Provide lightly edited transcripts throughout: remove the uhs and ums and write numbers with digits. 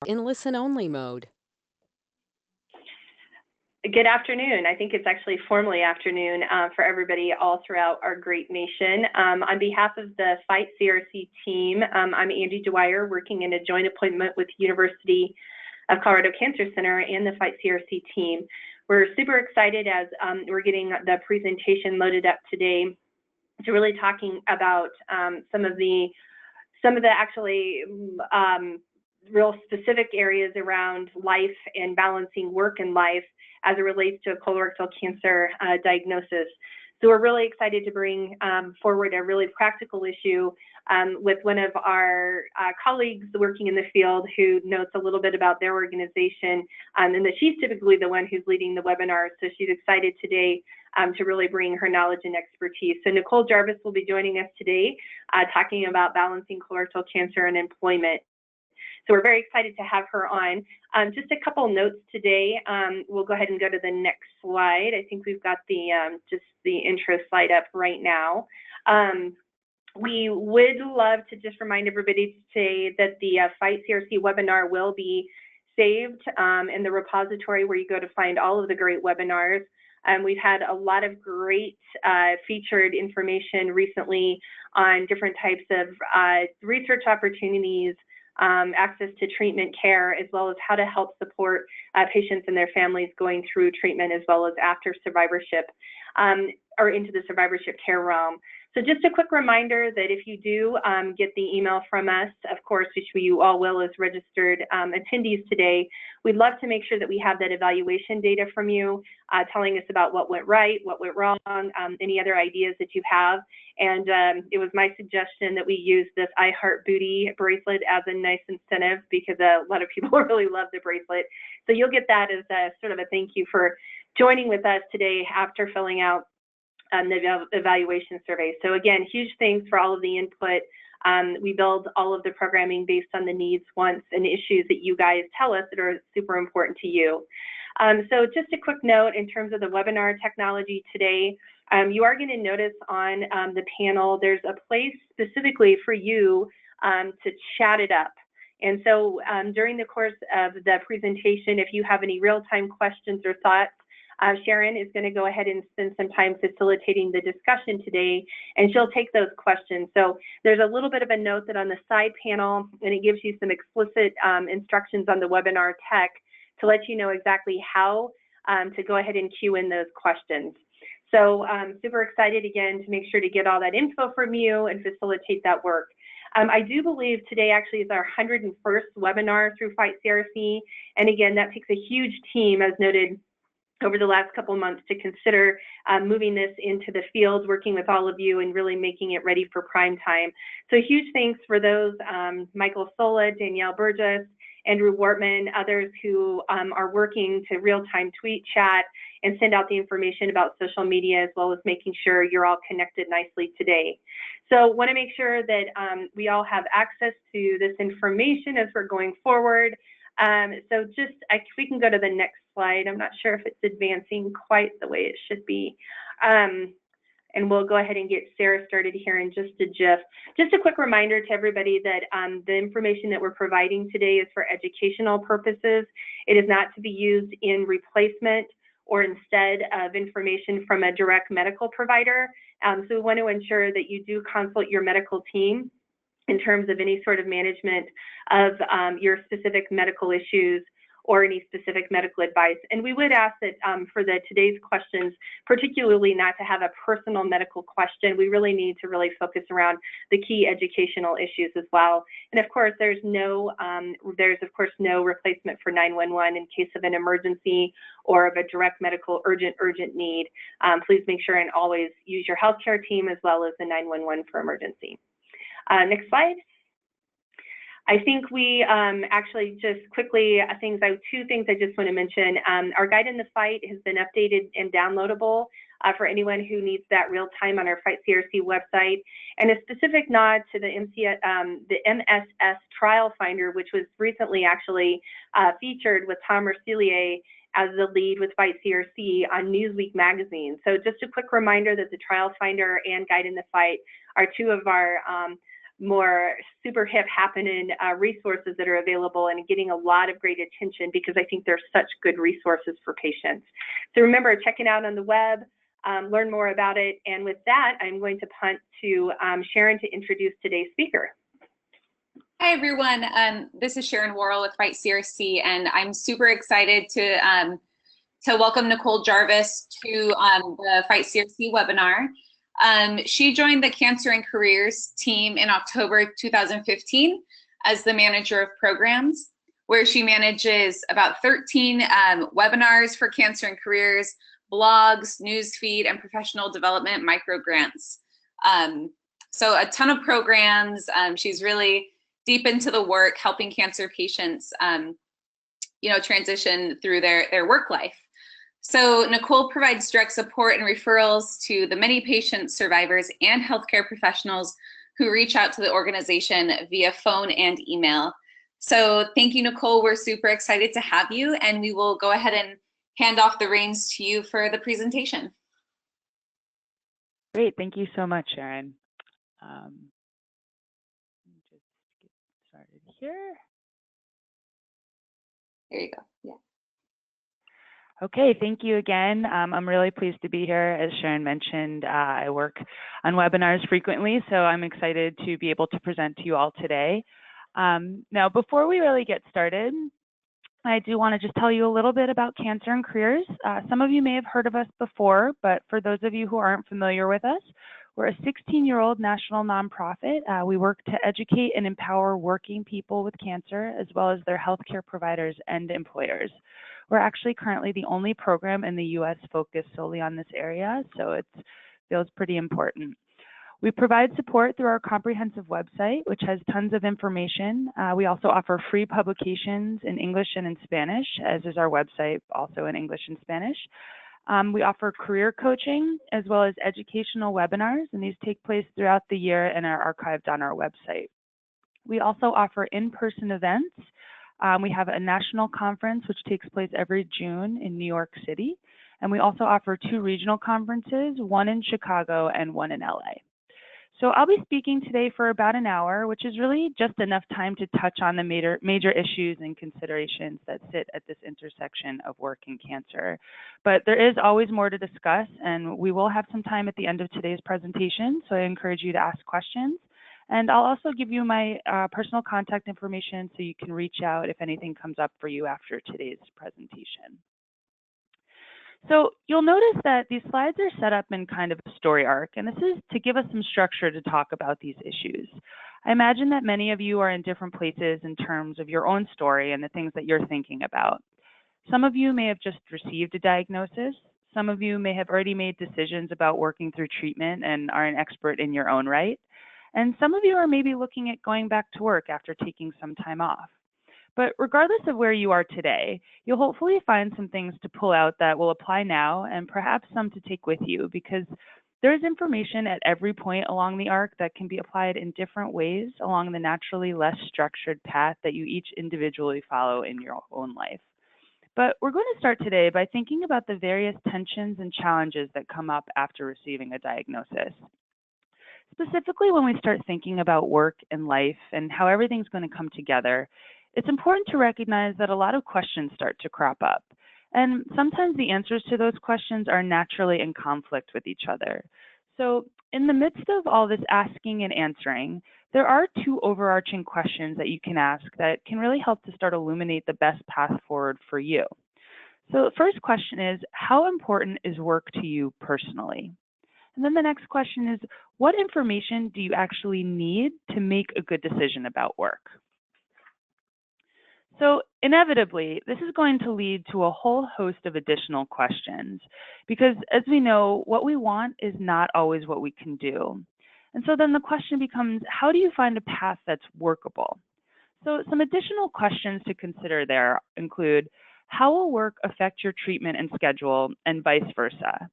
in listen-only mode. Good afternoon. I think it's actually formally afternoon for everybody all throughout our great nation. On behalf of the Fight CRC team, I'm Angie Dwyer, working in a joint appointment with University of Colorado Cancer Center and the Fight CRC team. We're super excited as we're getting the presentation loaded up today to really talking about some of the actually real specific areas around life and balancing work and life as it relates to a colorectal cancer diagnosis. So we're really excited to bring forward a really practical issue with one of our colleagues working in the field who knows a little bit about their organization, and that she's typically the one who's leading the webinar. So she's excited today to really bring her knowledge and expertise. So Nicole Jarvis will be joining us today talking about balancing colorectal cancer and employment. So we're very excited to have her on. Just a couple notes today. We'll go ahead and go to the next slide. I think we've got the just the intro slide up right now. We would love to just remind everybody today that the Fight CRC webinar will be saved in the repository where you go to find all of the great webinars. We've had a lot of great featured information recently on different types of research opportunities, access to treatment care, as well as how to help support patients and their families going through treatment as well as after survivorship or into the survivorship care realm. So just a quick reminder that if you do get the email from us, of course, which you all will as registered attendees today, we'd love to make sure that we have that evaluation data from you, telling us about what went right, what went wrong, any other ideas that you have. And it was my suggestion that we use this I Heart Booty bracelet as a nice incentive because a lot of people really love the bracelet. So you'll get that as a sort of a thank you for joining with us today after filling out the evaluation survey. So again, huge thanks for all of the input. We build all of the programming based on the needs, wants, and issues that you guys tell us that are super important to you. So just a quick note in terms of the webinar technology today, you are going to notice on the panel, there's a place specifically for you to chat it up. And so during the course of the presentation, if you have any real-time questions or thoughts, Sharon is going to go ahead and spend some time facilitating the discussion today, and she'll take those questions. So there's a little bit of a note that on the side panel, and it gives you some explicit instructions on the webinar tech to let you know exactly how to go ahead and queue in those questions. So super excited again to make sure to get all that info from you and facilitate that work. I do believe today actually is our 101st webinar through Fight CRC, and again, that takes a huge team, as noted, over the last couple of months to consider moving this into the field, working with all of you and really making it ready for prime time. So huge thanks for those, Michael Sola, Danielle Burgess, Andrew Wortman, others who are working to real-time tweet, chat, and send out the information about social media, as well as making sure you're all connected nicely today. So want to make sure that we all have access to this information as we're going forward. So just, if we can go to the next slide. I'm not sure if it's advancing quite the way it should be. And we'll go ahead and get Sarah started here in just a jiff. Just a quick reminder to everybody that the information that we're providing today is for educational purposes. It is not to be used in replacement or instead of information from a direct medical provider. So we want to ensure that you do consult your medical team in terms of any sort of management of your specific medical issues or any specific medical advice. And we would ask that for today's questions, particularly not to have a personal medical question. We really need to really focus around the key educational issues as well. And of course, there's of course no replacement for 911 in case of an emergency or of a direct medical urgent need. Please make sure and always use your healthcare team as well as the 911 for emergency. Next slide. I think we actually just quickly, two things I just want to mention. Our guide in the fight has been updated and downloadable for anyone who needs that real time on our Fight CRC website. And a specific nod to the MSS Trial Finder, which was recently actually featured with Tom Mercillier as the lead with Fight CRC on Newsweek magazine. So just a quick reminder that the Trial Finder and Guide in the Fight are two of our more super hip happening resources that are available and getting a lot of great attention because I think there's such good resources for patients. So remember, check it out on the web, learn more about it. And with that, I'm going to punt to Sharon to introduce today's speaker. Hi, everyone. This is Sharon Worrell with Fight CRC, and I'm super excited to welcome Nicole Jarvis to the Fight CRC webinar. She joined the Cancer and Careers team in October 2015 as the manager of programs, where she manages about 13 webinars for Cancer and Careers, blogs, newsfeed, and professional development micro grants. So a ton of programs. She's really deep into the work, helping cancer patients, transition through their work life. So Nicole provides direct support and referrals to the many patients, survivors, and healthcare professionals who reach out to the organization via phone and email. So thank you, Nicole. We're super excited to have you, and we will go ahead and hand off the reins to you for the presentation. Great, thank you so much, Sharon. Just get started here. There you go. Yeah. Okay, thank you again. I'm really pleased to be here. As Sharon mentioned, I work on webinars frequently, so I'm excited to be able to present to you all today. Now, before we really get started, I do want to just tell you a little bit about Cancer and Careers. Some of you may have heard of us before, but for those of you who aren't familiar with us, we're a 16-year-old national nonprofit. We work to educate and empower working people with cancer, as well as their healthcare providers and employers. We're actually currently the only program in the US focused solely on this area, so it feels pretty important. We provide support through our comprehensive website, which has tons of information. We also offer free publications in English and in Spanish, as is our website, also in English and Spanish. We offer career coaching as well as educational webinars, and these take place throughout the year and are archived on our website. We also offer in-person events. We have a national conference which takes place every June in New York City, and we also offer 2 regional conferences, one in Chicago and one in LA. So I'll be speaking today for about an hour, which is really just enough time to touch on the major issues and considerations that sit at this intersection of work and cancer. But there is always more to discuss, and we will have some time at the end of today's presentation, so I encourage you to ask questions. And I'll also give you my personal contact information so you can reach out if anything comes up for you after today's presentation. So you'll notice that these slides are set up in kind of a story arc, and this is to give us some structure to talk about these issues. I imagine that many of you are in different places in terms of your own story and the things that you're thinking about. Some of you may have just received a diagnosis. Some of you may have already made decisions about working through treatment and are an expert in your own right. And some of you are maybe looking at going back to work after taking some time off. But regardless of where you are today, you'll hopefully find some things to pull out that will apply now and perhaps some to take with you, because there is information at every point along the arc that can be applied in different ways along the naturally less structured path that you each individually follow in your own life. But we're going to start today by thinking about the various tensions and challenges that come up after receiving a diagnosis. Specifically, when we start thinking about work and life and how everything's going to come together, it's important to recognize that a lot of questions start to crop up. And sometimes the answers to those questions are naturally in conflict with each other. So in the midst of all this asking and answering, there are 2 overarching questions that you can ask that can really help to start illuminate the best path forward for you. So the first question is, how important is work to you personally? And then the next question is, what information do you actually need to make a good decision about work? So inevitably, this is going to lead to a whole host of additional questions, because as we know, what we want is not always what we can do. And so then the question becomes, how do you find a path that's workable? So some additional questions to consider there include, how will work affect your treatment and schedule, and vice versa?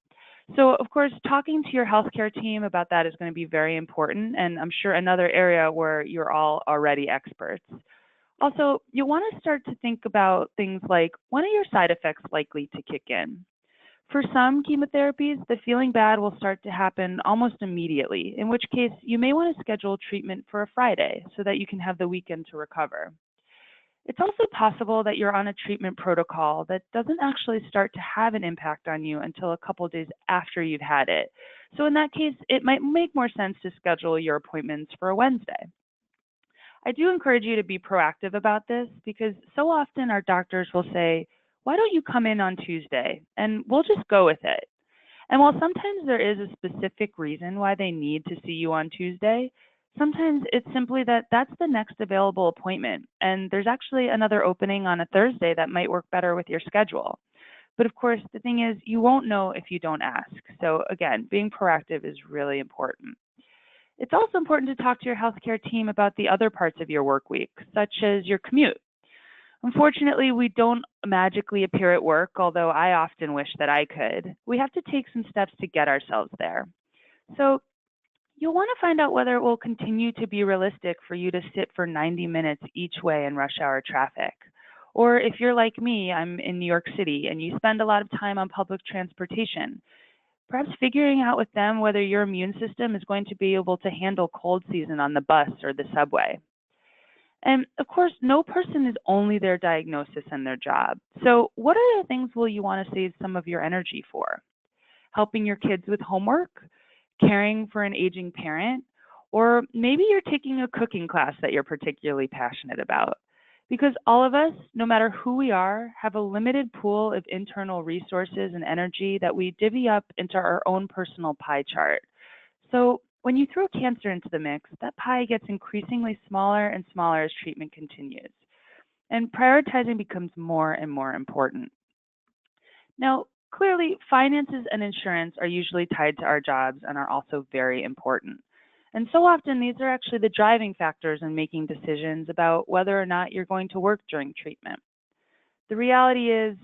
So of course, talking to your healthcare team about that is going to be very important, and I'm sure another area where you're all already experts. Also, you'll want to start to think about things like, when are your side effects likely to kick in? For some chemotherapies, the feeling bad will start to happen almost immediately, in which case you may want to schedule treatment for a Friday so that you can have the weekend to recover. It's also possible that you're on a treatment protocol that doesn't actually start to have an impact on you until a couple of days after you've had it. So in that case, it might make more sense to schedule your appointments for a Wednesday. I do encourage you to be proactive about this because so often our doctors will say, why don't you come in on Tuesday? And we'll just go with it. And while sometimes there is a specific reason why they need to see you on Tuesday, sometimes it's simply that that's the next available appointment. And there's actually another opening on a Thursday that might work better with your schedule. But of course, the thing is, you won't know if you don't ask. So again, being proactive is really important. It's also important to talk to your healthcare team about the other parts of your work week, such as your commute. Unfortunately, we don't magically appear at work, although I often wish that I could. We have to take some steps to get ourselves there. So you'll want to find out whether it will continue to be realistic for you to sit for 90 minutes each way in rush hour traffic. Or if you're like me, I'm in New York City, and you spend a lot of time on public transportation. Perhaps figuring out with them whether your immune system is going to be able to handle cold season on the bus or the subway. And of course, no person is only their diagnosis and their job. So what other things will you want to save some of your energy for? Helping your kids with homework, caring for an aging parent, or maybe you're taking a cooking class that you're particularly passionate about. Because all of us, no matter who we are, have a limited pool of internal resources and energy that we divvy up into our own personal pie chart. So when you throw cancer into the mix, that pie gets increasingly smaller and smaller as treatment continues. And prioritizing becomes more and more important. Now, clearly, finances and insurance are usually tied to our jobs and are also very important. And so often, these are actually the driving factors in making decisions about whether or not you're going to work during treatment. The reality is,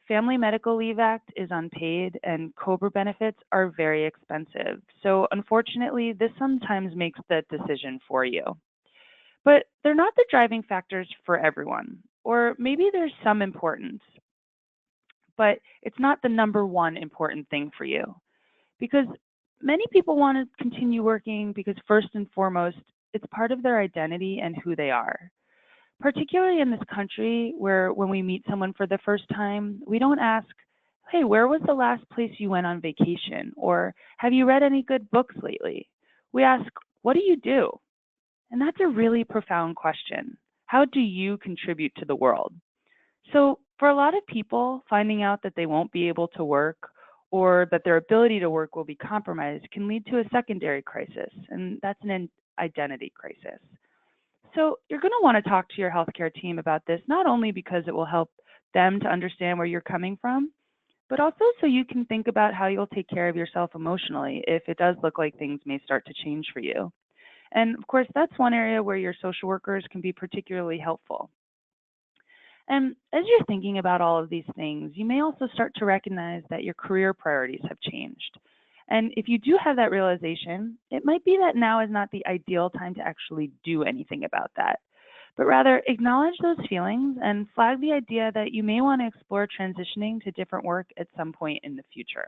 Family Medical Leave Act is unpaid and COBRA benefits are very expensive. So unfortunately, this sometimes makes the decision for you. But they're not the driving factors for everyone, or maybe there's some importance, but it's not the number one important thing for you. Because many people want to continue working because first and foremost, it's part of their identity and who they are. Particularly in this country where when we meet someone for the first time, we don't ask, hey, where was the last place you went on vacation? Or have you read any good books lately? We ask, what do you do? And that's a really profound question. How do you contribute to the world? So for a lot of people, finding out that they won't be able to work or that their ability to work will be compromised can lead to a secondary crisis, and that's an identity crisis. So you're going to want to talk to your healthcare team about this, not only because it will help them to understand where you're coming from, but also so you can think about how you'll take care of yourself emotionally if it does look like things may start to change for you. And of course, that's one area where your social workers can be particularly helpful. And as you're thinking about all of these things, you may also start to recognize that your career priorities have changed. And if you do have that realization, it might be that now is not the ideal time to actually do anything about that, but rather acknowledge those feelings and flag the idea that you may want to explore transitioning to different work at some point in the future.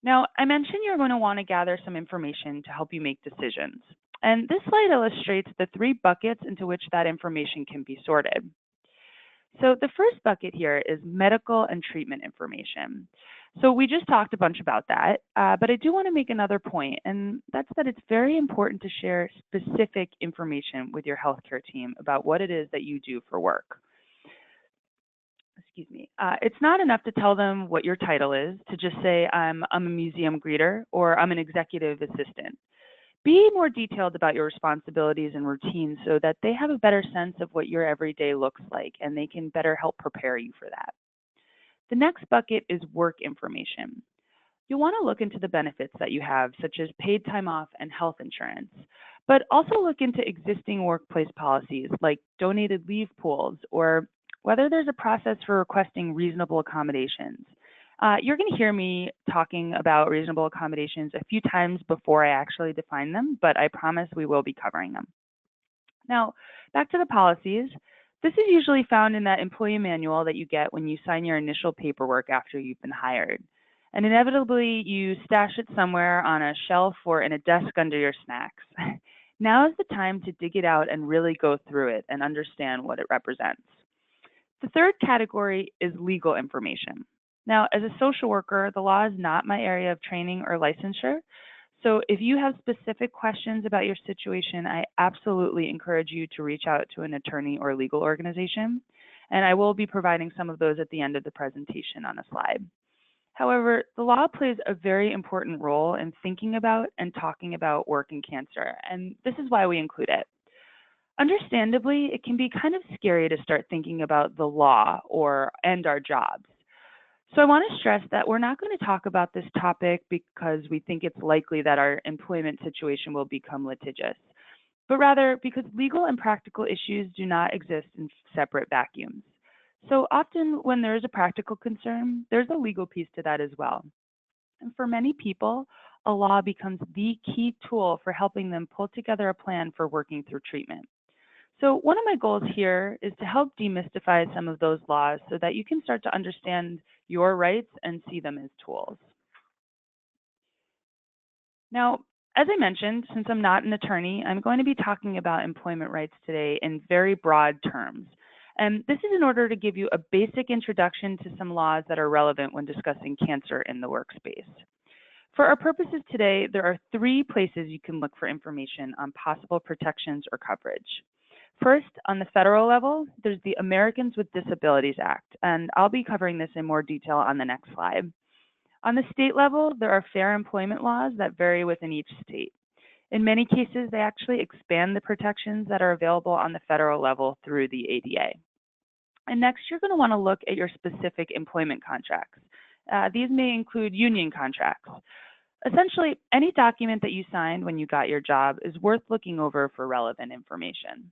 Now, I mentioned you're going to want to gather some information to help you make decisions. And this slide illustrates the 3 buckets into which that information can be sorted. So the first bucket here is medical and treatment information. So we just talked a bunch about that, but I do want to make another point, and that's that it's very important to share specific information with your healthcare team about what it is that you do for work. Excuse me. It's not enough to tell them what your title is, to just say I'm a museum greeter or I'm an executive assistant. Be more detailed about your responsibilities and routines so that they have a better sense of what your everyday looks like and they can better help prepare you for that. The next bucket is work information. You'll want to look into the benefits that you have, such as paid time off and health insurance, but also look into existing workplace policies like donated leave pools or whether there's a process for requesting reasonable accommodations. You're going to hear me talking about reasonable accommodations a few times before I actually define them, but I promise we will be covering them. Now, back to the policies. This is usually found in that employee manual that you get when you sign your initial paperwork after you've been hired. And inevitably, you stash it somewhere on a shelf or in a desk under your snacks. Now is the time to dig it out and really go through it and understand what it represents. The third category is legal information. Now, as a social worker, the law is not my area of training or licensure. So if you have specific questions about your situation, I absolutely encourage you to reach out to an attorney or legal organization. And I will be providing some of those at the end of the presentation on a slide. However, the law plays a very important role in thinking about and talking about work and cancer, and this is why we include it. Understandably, it can be kind of scary to start thinking about the law and our jobs. So I want to stress that we're not going to talk about this topic because we think it's likely that our employment situation will become litigious, but rather because legal and practical issues do not exist in separate vacuums. So often when there is a practical concern, there's a legal piece to that as well. And for many people, a law becomes the key tool for helping them pull together a plan for working through treatment. So one of my goals here is to help demystify some of those laws so that you can start to understand your rights and see them as tools. Now, as I mentioned, since I'm not an attorney, I'm going to be talking about employment rights today in very broad terms. And this is in order to give you a basic introduction to some laws that are relevant when discussing cancer in the workspace. For our purposes today, there are 3 places you can look for information on possible protections or coverage. First, on the federal level, there's the Americans with Disabilities Act, and I'll be covering this in more detail on the next slide. On the state level, there are fair employment laws that vary within each state. In many cases, they actually expand the protections that are available on the federal level through the ADA. And next, you're going to want to look at your specific employment contracts. These may include union contracts. Essentially, any document that you signed when you got your job is worth looking over for relevant information.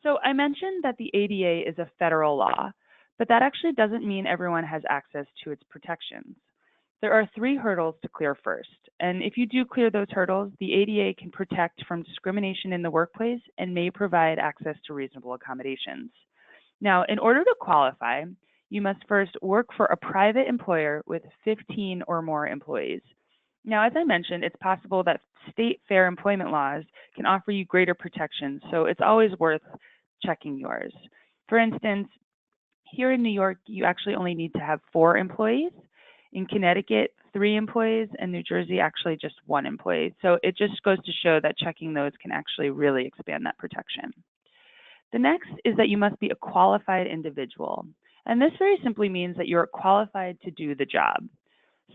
So I mentioned that the ADA is a federal law, but that actually doesn't mean everyone has access to its protections. There are 3 hurdles to clear first, and if you do clear those hurdles, the ADA can protect from discrimination in the workplace and may provide access to reasonable accommodations. Now, in order to qualify, you must first work for a private employer with 15 or more employees. Now, as I mentioned, it's possible that state fair employment laws can offer you greater protections, so it's always worth checking yours. For instance, here in New York, you actually only need to have 4 employees. In Connecticut, 3 employees, and New Jersey, actually just 1 employee. So it just goes to show that checking those can actually really expand that protection. The next is that you must be a qualified individual. And this very simply means that you're qualified to do the job.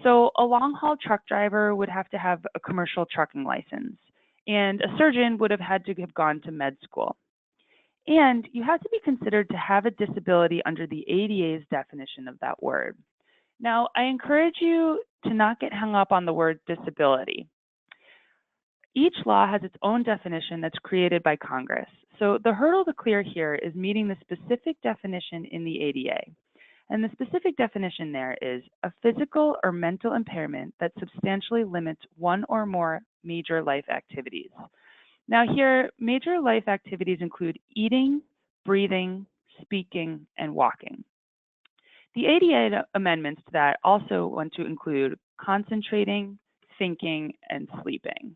So a long-haul truck driver would have to have a commercial trucking license, and a surgeon would have had to have gone to med school. And you have to be considered to have a disability under the ADA's definition of that word. Now, I encourage you to not get hung up on the word disability. Each law has its own definition that's created by Congress. So the hurdle to clear here is meeting the specific definition in the ADA. And the specific definition there is a physical or mental impairment that substantially limits one or more major life activities. Now here, major life activities include eating, breathing, speaking, and walking. The ADA amendments to that also want to include concentrating, thinking, and sleeping.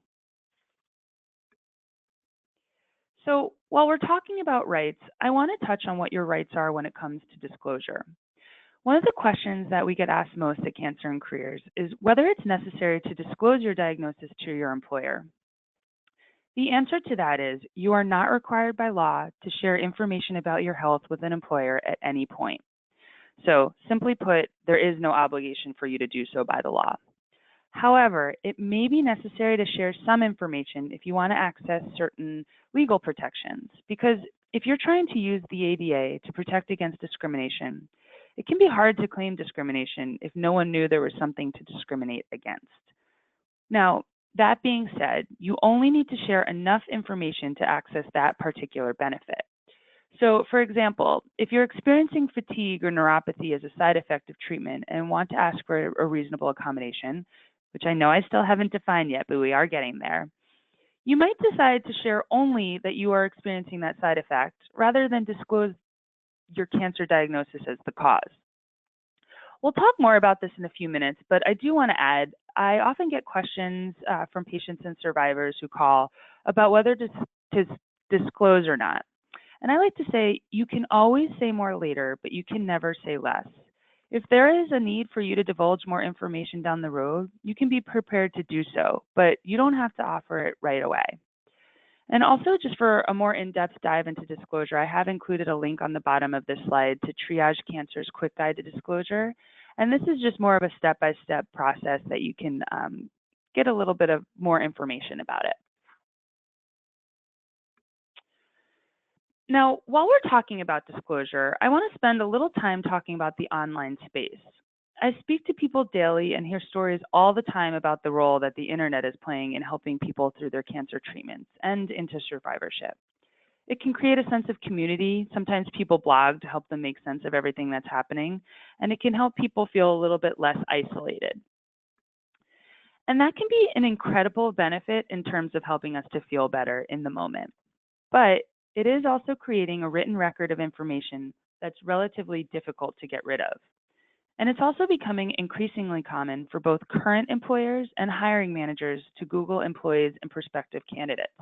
So while we're talking about rights, I want to touch on what your rights are when it comes to disclosure. One of the questions that we get asked most at Cancer and Careers is whether it's necessary to disclose your diagnosis to your employer. The answer to that is you are not required by law to share information about your health with an employer at any point. So simply put, there is no obligation for you to do so by the law. However, it may be necessary to share some information if you want to access certain legal protections, because if you're trying to use the ADA to protect against discrimination, it can be hard to claim discrimination if no one knew there was something to discriminate against. Now, that being said, you only need to share enough information to access that particular benefit. So, for example, if you're experiencing fatigue or neuropathy as a side effect of treatment and want to ask for a reasonable accommodation, which I know I still haven't defined yet, but we are getting there, You might decide to share only that you are experiencing that side effect rather than disclose your cancer diagnosis as the cause. We'll talk more about this in a few minutes, but I do want to add, I often get questions from patients and survivors who call about whether to disclose or not. And I like to say, you can always say more later, but you can never say less. If there is a need for you to divulge more information down the road, you can be prepared to do so, but you don't have to offer it right away. And also, just for a more in-depth dive into disclosure, I have included a link on the bottom of this slide to Triage Cancer's Quick Guide to Disclosure. And this is just more of a step-by-step process that you can get a little bit of more information about it. Now, while we're talking about disclosure, I want to spend a little time talking about the online space. I speak to people daily and hear stories all the time about the role that the internet is playing in helping people through their cancer treatments and into survivorship. It can create a sense of community. Sometimes people blog to help them make sense of everything that's happening, and it can help people feel a little bit less isolated. And that can be an incredible benefit in terms of helping us to feel better in the moment. But it is also creating a written record of information that's relatively difficult to get rid of. And it's also becoming increasingly common for both current employers and hiring managers to Google employees and prospective candidates.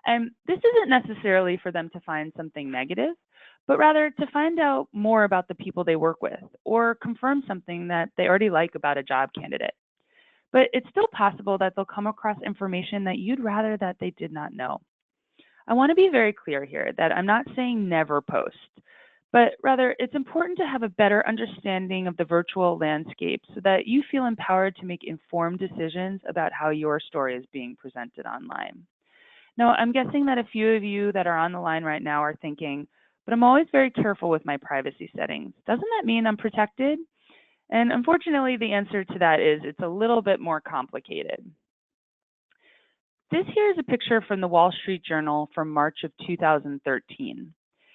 And this isn't necessarily for them to find something negative, but rather to find out more about the people they work with or confirm something that they already like about a job candidate. But it's still possible that they'll come across information that you'd rather that they did not know. I want to be very clear here that I'm not saying never post, but rather it's important to have a better understanding of the virtual landscape so that you feel empowered to make informed decisions about how your story is being presented online. Now, I'm guessing that a few of you that are on the line right now are thinking, but I'm always very careful with my privacy settings. Doesn't that mean I'm protected? And unfortunately, the answer to that is it's a little bit more complicated. This here is a picture from the Wall Street Journal from March of 2013.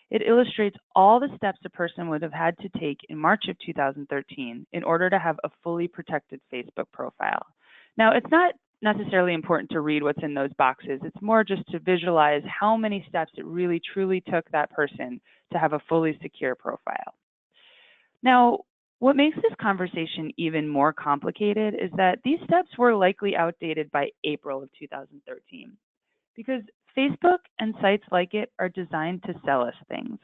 It illustrates all the steps a person would have had to take in March of 2013 in order to have a fully protected Facebook profile. Now, it's not necessarily important to read what's in those boxes. It's more just to visualize how many steps it really truly took that person to have a fully secure profile. Now, what makes this conversation even more complicated is that these steps were likely outdated by April of 2013, because Facebook and sites like it are designed to sell us things.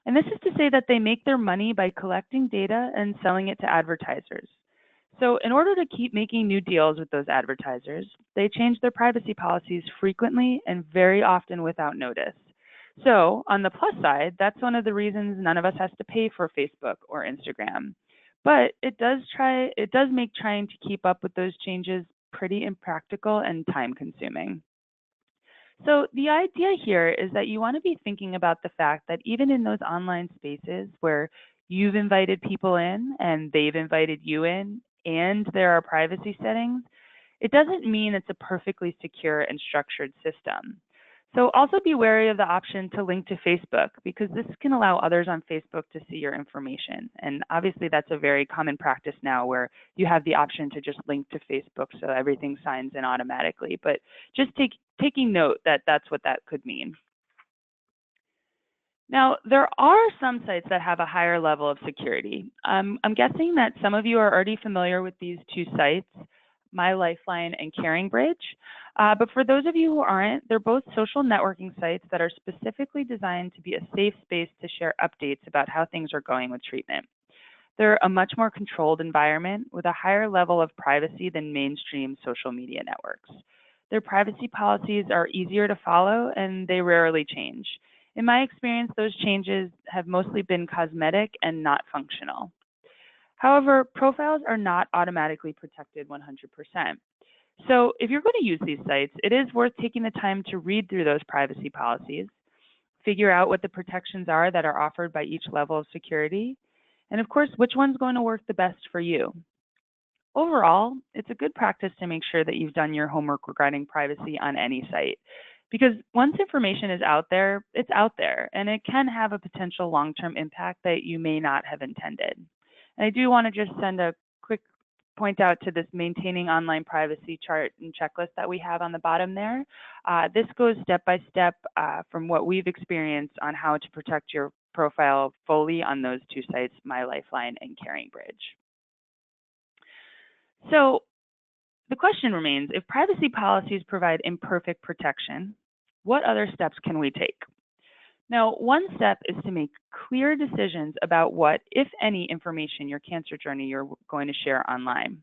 And this is to say that they make their money by collecting data and selling it to advertisers. So in order to keep making new deals with those advertisers, they change their privacy policies frequently and very often without notice. So on the plus side, that's one of the reasons none of us has to pay for Facebook or Instagram. But it does make trying to keep up with those changes pretty impractical and time consuming. So the idea here is that you want to be thinking about the fact that even in those online spaces where you've invited people in and they've invited you in and there are privacy settings, it doesn't mean it's a perfectly secure and structured system. So also be wary of the option to link to Facebook, because this can allow others on Facebook to see your information. And obviously that's a very common practice now where you have the option to just link to Facebook so everything signs in automatically. But just taking note that that's what that could mean. Now, there are some sites that have a higher level of security. I'm guessing that some of you are already familiar with these two sites, My Lifeline and CaringBridge. But for those of you who aren't, they're both social networking sites that are specifically designed to be a safe space to share updates about how things are going with treatment. They're a much more controlled environment with a higher level of privacy than mainstream social media networks. Their privacy policies are easier to follow and they rarely change. In my experience, those changes have mostly been cosmetic and not functional. However, profiles are not automatically protected 100%. So if you're going to use these sites, it is worth taking the time to read through those privacy policies, figure out what the protections are that are offered by each level of security, and of course, which one's going to work the best for you. Overall, it's a good practice to make sure that you've done your homework regarding privacy on any site, because once information is out there, it's out there, and it can have a potential long-term impact that you may not have intended. And I do want to just send a quick point out to this maintaining online privacy chart and checklist that we have on the bottom there. This goes step by step from what we've experienced on how to protect your profile fully on those two sites, My Lifeline and CaringBridge. So the question remains, if privacy policies provide imperfect protection, what other steps can we take? Now, one step is to make clear decisions about what, if any, information your cancer journey you're going to share online,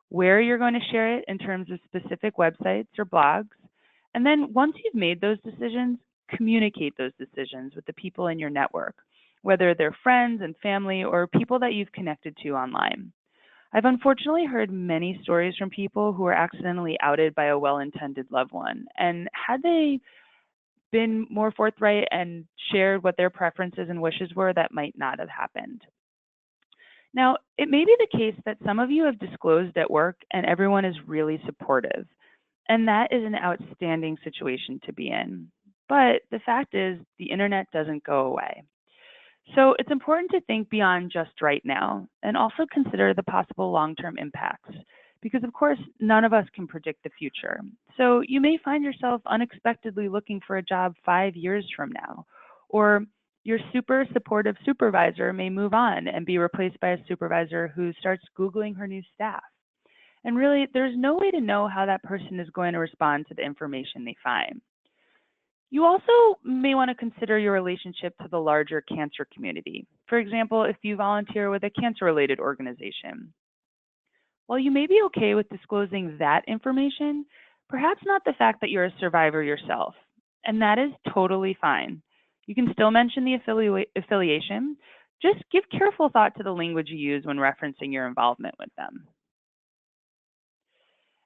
where you're going to share it in terms of specific websites or blogs, and then once you've made those decisions, communicate those decisions with the people in your network, whether they're friends and family or people that you've connected to online. I've unfortunately heard many stories from people who were accidentally outed by a well-intended loved one, and had they been more forthright and shared what their preferences and wishes were, that might not have happened. Now, it may be the case that some of you have disclosed at work and everyone is really supportive, and that is an outstanding situation to be in. But the fact is, the internet doesn't go away. So it's important to think beyond just right now and also consider the possible long-term impacts, because of course, none of us can predict the future. So you may find yourself unexpectedly looking for a job 5 years from now, or your super supportive supervisor may move on and be replaced by a supervisor who starts Googling her new staff. And really, there's no way to know how that person is going to respond to the information they find. You also may want to consider your relationship to the larger cancer community. For example, if you volunteer with a cancer-related organization. While you may be okay with disclosing that information, perhaps not the fact that you're a survivor yourself, and that is totally fine. You can still mention the affiliation, just give careful thought to the language you use when referencing your involvement with them.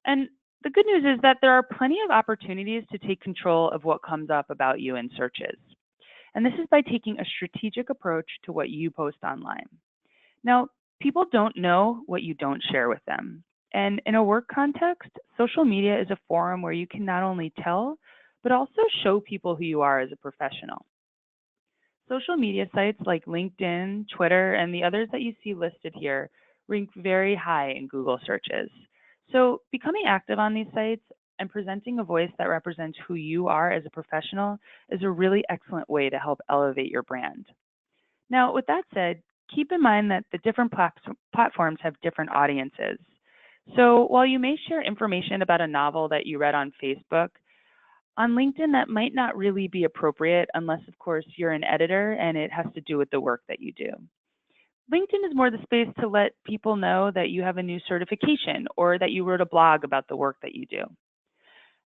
And the good news is that there are plenty of opportunities to take control of what comes up about you in searches. And this is by taking a strategic approach to what you post online. Now, people don't know what you don't share with them. And in a work context, social media is a forum where you can not only tell, but also show people who you are as a professional. Social media sites like LinkedIn, Twitter, and the others that you see listed here rank very high in Google searches. So becoming active on these sites and presenting a voice that represents who you are as a professional is a really excellent way to help elevate your brand. Now, with that said, keep in mind that the different platforms have different audiences. So while you may share information about a novel that you read on Facebook, on LinkedIn that might not really be appropriate unless, of course, you're an editor and it has to do with the work that you do. LinkedIn is more the space to let people know that you have a new certification or that you wrote a blog about the work that you do.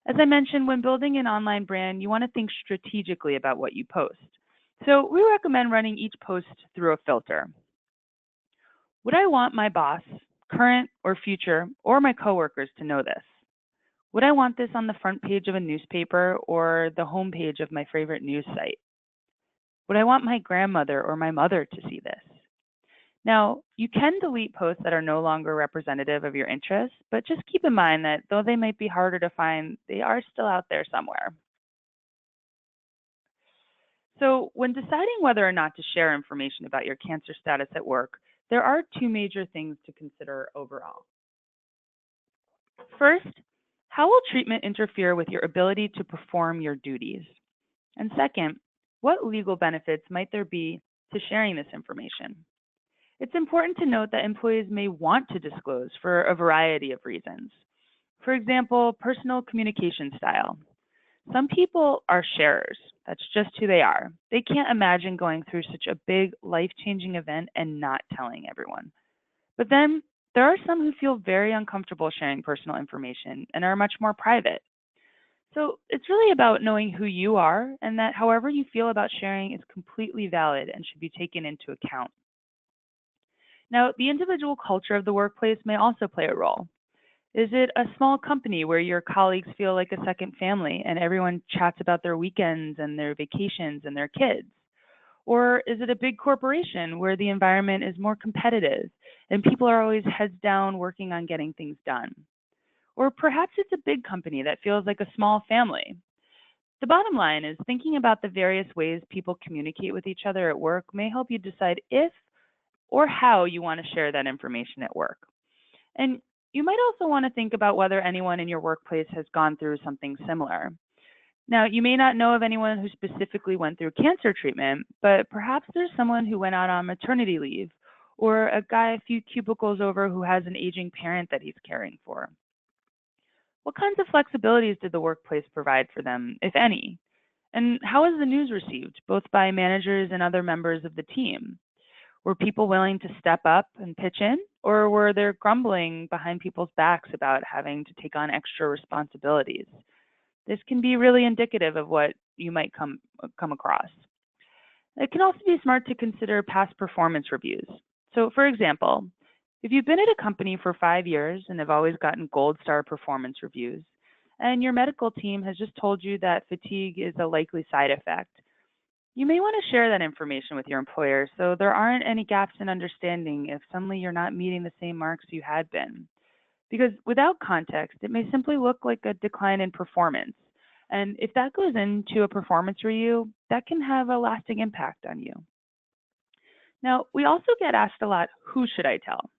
As I mentioned, when building an online brand, you want to think strategically about what you post. So we recommend running each post through a filter. Would I want my boss, current or future, or my coworkers to know this? Would I want this on the front page of a newspaper or the homepage of my favorite news site? Would I want my grandmother or my mother to see this? Now, you can delete posts that are no longer representative of your interests, but just keep in mind that though they might be harder to find, they are still out there somewhere. So when deciding whether or not to share information about your cancer status at work, there are two major things to consider overall. First, how will treatment interfere with your ability to perform your duties? And second, what legal benefits might there be to sharing this information? It's important to note that employees may want to disclose for a variety of reasons. For example, personal communication style. Some people are sharers. That's just who they are. They can't imagine going through such a big, life-changing event and not telling everyone. But then there are some who feel very uncomfortable sharing personal information and are much more private. So it's really about knowing who you are and that however you feel about sharing is completely valid and should be taken into account. Now, the individual culture of the workplace may also play a role. Is it a small company where your colleagues feel like a second family and everyone chats about their weekends and their vacations and their kids? Or is it a big corporation where the environment is more competitive and people are always heads down working on getting things done? Or perhaps it's a big company that feels like a small family. The bottom line is thinking about the various ways people communicate with each other at work may help you decide if or how you want to share that information at work. And you might also want to think about whether anyone in your workplace has gone through something similar. Now, you may not know of anyone who specifically went through cancer treatment, but perhaps there's someone who went out on maternity leave, or a guy a few cubicles over who has an aging parent that he's caring for. What kinds of flexibilities did the workplace provide for them, if any? And how was the news received, both by managers and other members of the team? Were people willing to step up and pitch in, or were there grumbling behind people's backs about having to take on extra responsibilities? This can be really indicative of what you might come across. It can also be smart to consider past performance reviews. So, for example, if you've been at a company for 5 years and have always gotten gold star performance reviews, and your medical team has just told you that fatigue is a likely side effect, you may want to share that information with your employer so there aren't any gaps in understanding if suddenly you're not meeting the same marks you had been. Because without context, it may simply look like a decline in performance. And if that goes into a performance review, that can have a lasting impact on you. Now, we also get asked a lot, who should I tell?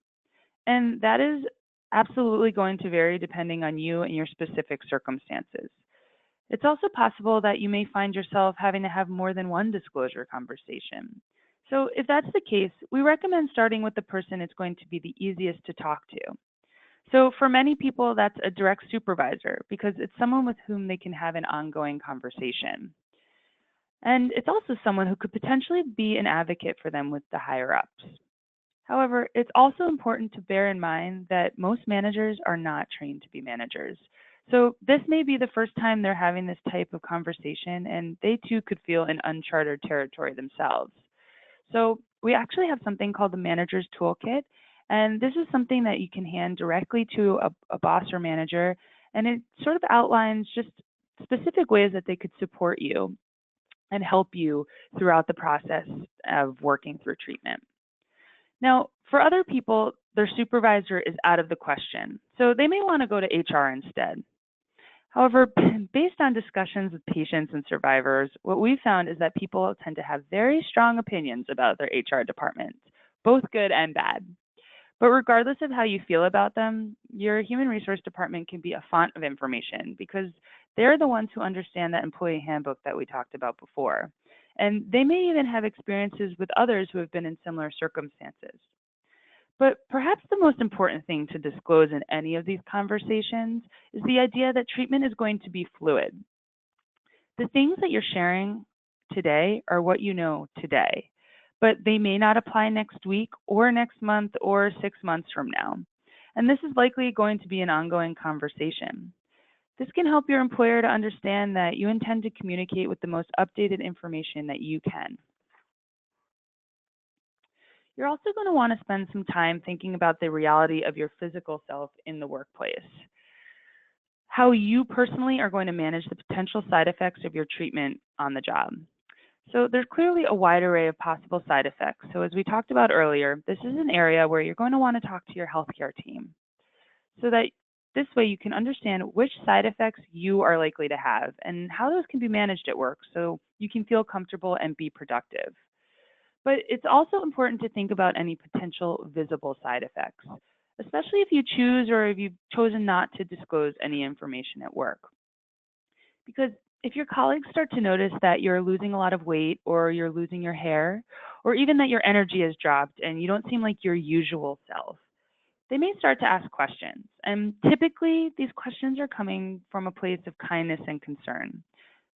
And that is absolutely going to vary depending on you and your specific circumstances. It's also possible that you may find yourself having to have more than one disclosure conversation. So if that's the case, we recommend starting with the person it's going to be the easiest to talk to. So for many people, that's a direct supervisor because it's someone with whom they can have an ongoing conversation. And it's also someone who could potentially be an advocate for them with the higher ups. However, it's also important to bear in mind that most managers are not trained to be managers. So this may be the first time they're having this type of conversation, and they too could feel in uncharted territory themselves. So we actually have something called the Manager's Toolkit, and this is something that you can hand directly to a boss or manager, and it sort of outlines just specific ways that they could support you and help you throughout the process of working through treatment. Now, for other people, their supervisor is out of the question, so they may want to go to HR instead. However, based on discussions with patients and survivors, what we found is that people tend to have very strong opinions about their HR department, both good and bad. But regardless of how you feel about them, your human resource department can be a font of information because they're the ones who understand that employee handbook that we talked about before. And they may even have experiences with others who have been in similar circumstances. But perhaps the most important thing to disclose in any of these conversations is the idea that treatment is going to be fluid. The things that you're sharing today are what you know today, but they may not apply next week or next month or 6 months from now. And this is likely going to be an ongoing conversation. This can help your employer to understand that you intend to communicate with the most updated information that you can. You're also going to want to spend some time thinking about the reality of your physical self in the workplace. How you personally are going to manage the potential side effects of your treatment on the job. So there's clearly a wide array of possible side effects. So as we talked about earlier, this is an area where you're going to want to talk to your healthcare team so that this way you can understand which side effects you are likely to have and how those can be managed at work so you can feel comfortable and be productive. But it's also important to think about any potential visible side effects, especially if you choose or if you've chosen not to disclose any information at work. Because if your colleagues start to notice that you're losing a lot of weight or you're losing your hair, or even that your energy has dropped and you don't seem like your usual self, they may start to ask questions. And typically, these questions are coming from a place of kindness and concern.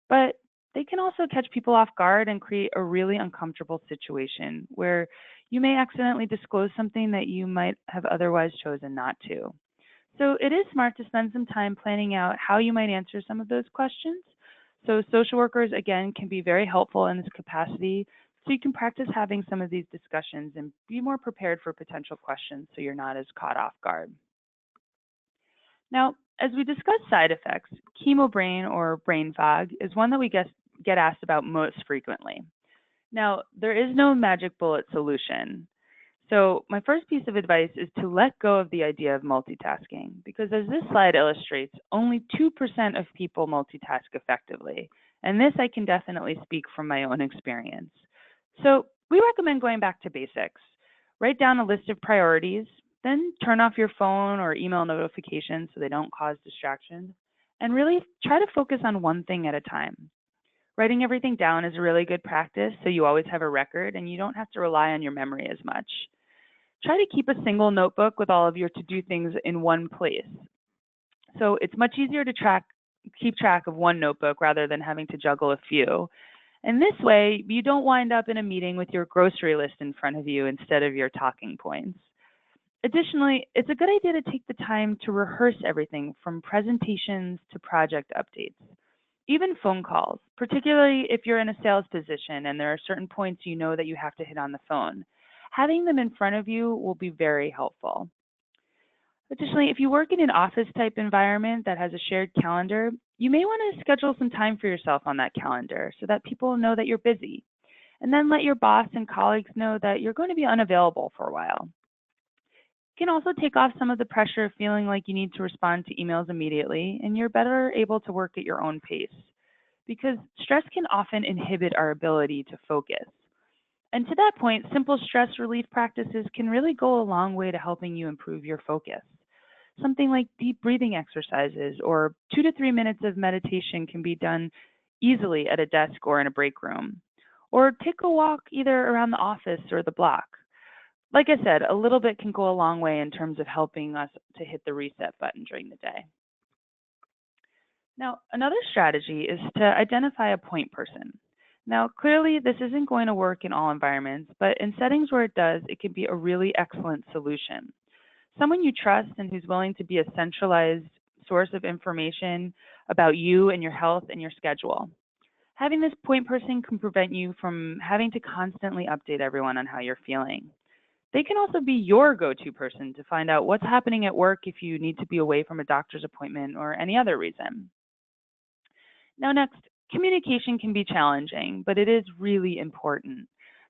But they can also catch people off guard and create a really uncomfortable situation where you may accidentally disclose something that you might have otherwise chosen not to. So it is smart to spend some time planning out how you might answer some of those questions. So social workers, again, can be very helpful in this capacity. So you can practice having some of these discussions and be more prepared for potential questions so you're not as caught off guard. Now, as we discuss side effects, chemobrain or brain fog is one that we get asked about most frequently. Now, there is no magic bullet solution. So my first piece of advice is to let go of the idea of multitasking, because as this slide illustrates, only 2% of people multitask effectively. And this I can definitely speak from my own experience. So we recommend going back to basics. Write down a list of priorities, Then turn off your phone or email notifications so they don't cause distractions. And really try to focus on one thing at a time. Writing everything down is a really good practice so you always have a record and you don't have to rely on your memory as much. Try to keep a single notebook with all of your to-do things in one place. So it's much easier to keep track of one notebook rather than having to juggle a few. And this way, you don't wind up in a meeting with your grocery list in front of you instead of your talking points. Additionally, it's a good idea to take the time to rehearse everything from presentations to project updates. Even phone calls, particularly if you're in a sales position and there are certain points you know that you have to hit on the phone. Having them in front of you will be very helpful. Additionally, if you work in an office type environment that has a shared calendar, you may want to schedule some time for yourself on that calendar so that people know that you're busy. And then let your boss and colleagues know that you're going to be unavailable for a while. You can also take off some of the pressure of feeling like you need to respond to emails immediately, and you're better able to work at your own pace. Because stress can often inhibit our ability to focus. And to that point, simple stress relief practices can really go a long way to helping you improve your focus. Something like deep breathing exercises or 2 to 3 minutes of meditation can be done easily at a desk or in a break room. Or take a walk either around the office or the block. Like I said, a little bit can go a long way in terms of helping us to hit the reset button during the day. Now, another strategy is to identify a point person. Now, clearly, this isn't going to work in all environments, but in settings where it does, it can be a really excellent solution. Someone you trust and who's willing to be a centralized source of information about you and your health and your schedule. Having this point person can prevent you from having to constantly update everyone on how you're feeling. They can also be your go-to person to find out what's happening at work if you need to be away from a doctor's appointment or any other reason. Now next, communication can be challenging, but it is really important.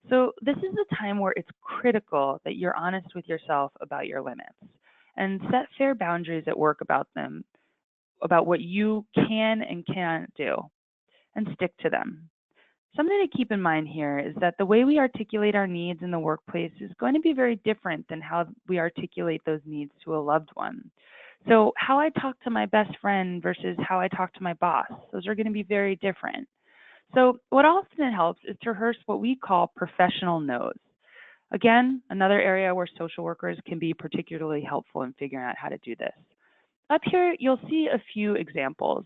So this is a time where it's critical that you're honest with yourself about your limits and set fair boundaries at work about them, about what you can and can't do, and stick to them. Something to keep in mind here is that the way we articulate our needs in the workplace is going to be very different than how we articulate those needs to a loved one. So how I talk to my best friend versus how I talk to my boss, those are going to be very different. So what often helps is to rehearse what we call professional no's. Again, another area where social workers can be particularly helpful in figuring out how to do this. Up here, you'll see a few examples.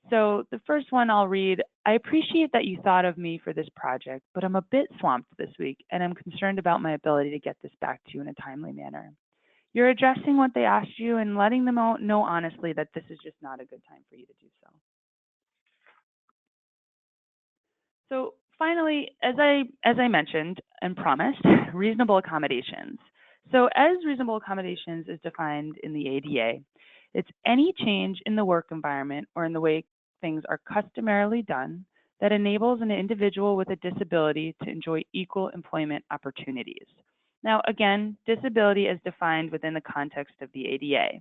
So the first one I'll read, I appreciate that you thought of me for this project, but I'm a bit swamped this week and I'm concerned about my ability to get this back to you in a timely manner. You're addressing what they asked you and letting them know honestly that this is just not a good time for you to do so. So finally, as I mentioned and promised, reasonable accommodations. So as reasonable accommodations is defined in the ADA, it's any change in the work environment or in the way things are customarily done that enables an individual with a disability to enjoy equal employment opportunities. Now, again, disability is defined within the context of the ADA.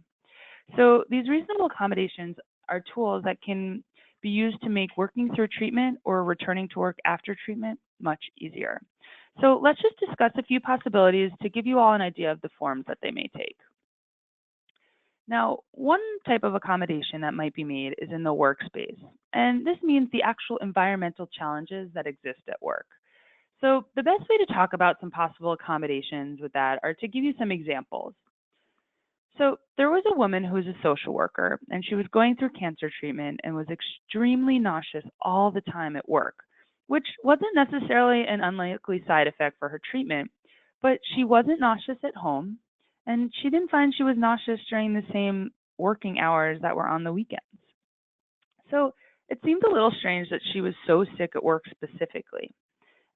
So these reasonable accommodations are tools that can be used to make working through treatment or returning to work after treatment much easier. So let's just discuss a few possibilities to give you all an idea of the forms that they may take. Now, one type of accommodation that might be made is in the workspace, and this means the actual environmental challenges that exist at work. So the best way to talk about some possible accommodations with that are to give you some examples. So there was a woman who was a social worker, and she was going through cancer treatment and was extremely nauseous all the time at work, which wasn't necessarily an unlikely side effect for her treatment, but she wasn't nauseous at home, and she didn't find she was nauseous during the same working hours that were on the weekends. So it seemed a little strange that she was so sick at work specifically.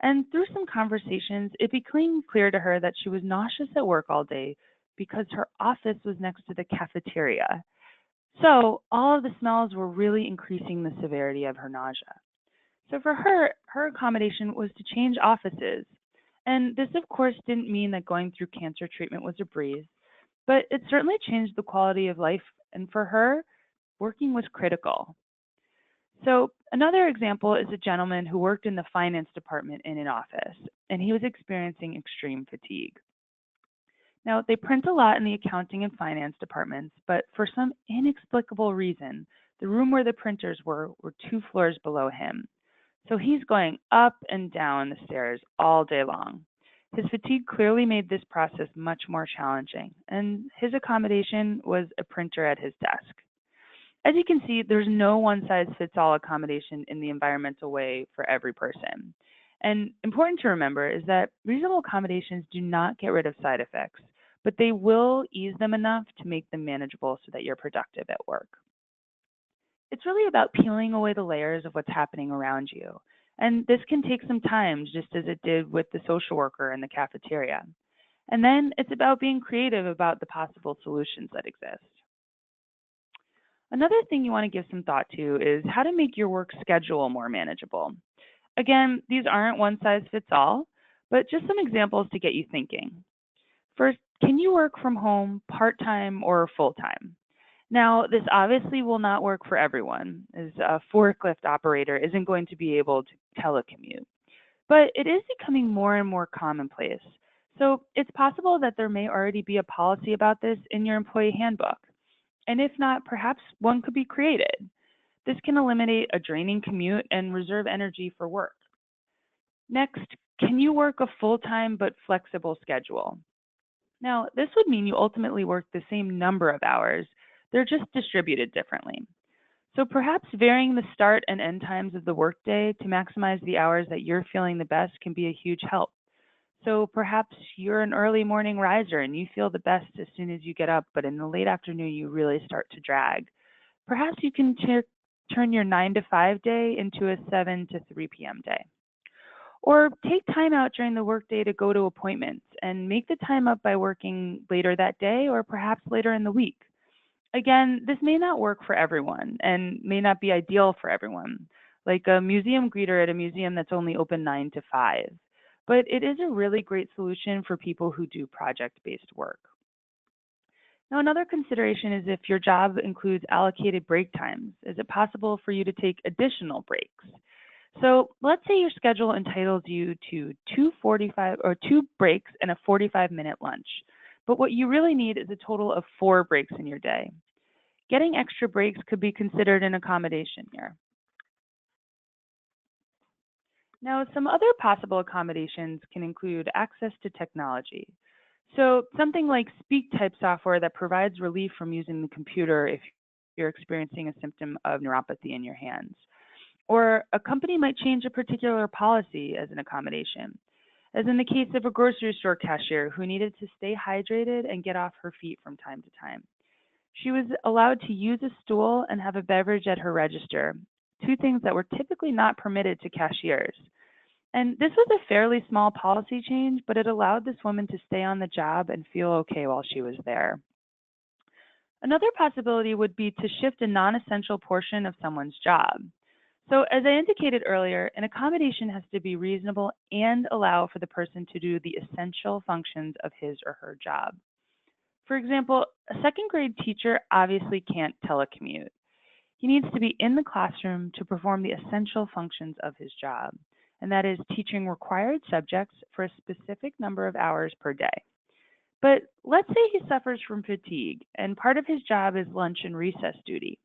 And through some conversations, it became clear to her that she was nauseous at work all day because her office was next to the cafeteria. So all of the smells were really increasing the severity of her nausea. So for her, her accommodation was to change offices. And this, of course, didn't mean that going through cancer treatment was a breeze, but it certainly changed the quality of life. And for her, working was critical. So another example is a gentleman who worked in the finance department in an office, and he was experiencing extreme fatigue. Now, they print a lot in the accounting and finance departments, but for some inexplicable reason, the room where the printers were 2 floors below him. So he's going up and down the stairs all day long. His fatigue clearly made this process much more challenging, and his accommodation was a printer at his desk. As you can see, there's no one-size-fits-all accommodation in the environmental way for every person. And important to remember is that reasonable accommodations do not get rid of side effects, but they will ease them enough to make them manageable so that you're productive at work. It's really about peeling away the layers of what's happening around you. And this can take some time, just as it did with the social worker in the cafeteria. And then it's about being creative about the possible solutions that exist. Another thing you want to give some thought to is how to make your work schedule more manageable. Again, these aren't one size fits all, but just some examples to get you thinking. First, can you work from home part-time or full-time? Now, this obviously will not work for everyone, as a forklift operator isn't going to be able to telecommute, but it is becoming more and more commonplace. So it's possible that there may already be a policy about this in your employee handbook. And if not, perhaps one could be created. This can eliminate a draining commute and reserve energy for work. Next, can you work a full-time but flexible schedule? Now, this would mean you ultimately work the same number of hours. They're just distributed differently. So perhaps varying the start and end times of the workday to maximize the hours that you're feeling the best can be a huge help. So perhaps you're an early morning riser and you feel the best as soon as you get up, but in the late afternoon, you really start to drag. Perhaps you can turn your 9 to 5 day into a 7 to 3 p.m. day. Or take time out during the workday to go to appointments and make the time up by working later that day or perhaps later in the week. Again, this may not work for everyone and may not be ideal for everyone, like a museum greeter at a museum that's only open 9 to 5. But it is a really great solution for people who do project-based work. Now, another consideration is if your job includes allocated break times. Is it possible for you to take additional breaks? So let's say your schedule entitles you to two breaks and a 45-minute lunch. But what you really need is a total of 4 breaks in your day. Getting extra breaks could be considered an accommodation here. Now, some other possible accommodations can include access to technology. So something like speak-type software that provides relief from using the computer if you're experiencing a symptom of neuropathy in your hands. Or a company might change a particular policy as an accommodation, as in the case of a grocery store cashier who needed to stay hydrated and get off her feet from time to time. She was allowed to use a stool and have a beverage at her register, 2 things that were typically not permitted to cashiers. And this was a fairly small policy change, but it allowed this woman to stay on the job and feel okay while she was there. Another possibility would be to shift a non-essential portion of someone's job. So as I indicated earlier, an accommodation has to be reasonable and allow for the person to do the essential functions of his or her job. For example, a second grade teacher obviously can't telecommute. He needs to be in the classroom to perform the essential functions of his job, and that is teaching required subjects for a specific number of hours per day. But let's say he suffers from fatigue, and part of his job is lunch and recess duty.